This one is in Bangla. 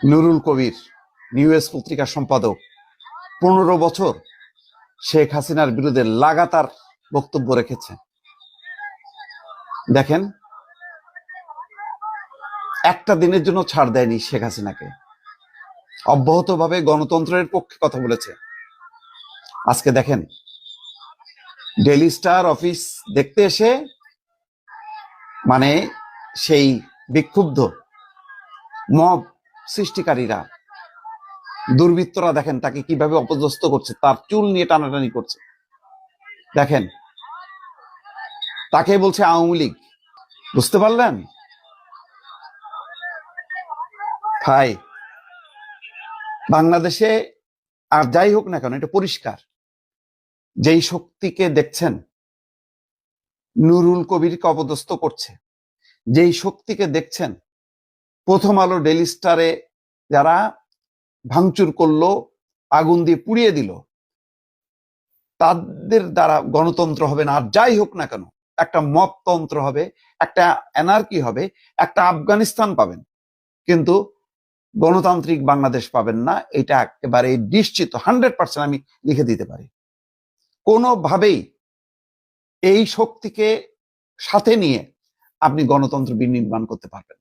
নুরুল কবির, নিউজ পত্রিকার সম্পাদক, 15 বছর শেখ হাসিনার বিরুদ্ধে লাগাতার বক্তব্য রেখেছে। দেখেন, একটা দিনের জন্য ছাড় দেয়নি শেখ হাসিনাকে, অব্যাহতভাবে গণতন্ত্রের পক্ষে কথা বলেছে। আজকে দেখেন, ডেইলি স্টার অফিস দেখতে এসে মানে সেই বিক্ষুব্ধ মব সৃষ্টিকারীরা, দুর্বৃত্তরা দেখেন তাকে কিভাবে অপদস্থ করছে, তার চুল নিয়ে টানাটানি করছে। দেখেন, তাকে বলছে আওয়ামী লীগ। বুঝতে পারলেন ভাই? বাংলাদেশে আর যাই হোক না কেন, এটা পরিষ্কার, যেই শক্তিকে দেখছেন নুরুল কবিরকে অপদস্থ করছে, যেই শক্তিকে দেখছেন প্রথম আলো, ডেইলি স্টারে যারা ভাঙচুর করলো, আগুন দিয়ে পুড়িয়ে দিল, তাদের দ্বারা গণতন্ত্র হবে না। আর যাই হোক না কেন, একটা মবতন্ত্র হবে, একটা অ্যানার্কি হবে, একটা আফগানিস্তান পাবেন, কিন্তু গণতান্ত্রিক বাংলাদেশ পাবেন না। এটা একেবারে নিশ্চিত, 100% আমি লিখে দিতে পারি। কোনোভাবেই এই শক্তিকে সাথে নিয়ে আপনি গণতন্ত্র বিনির্মাণ করতে পারবেন।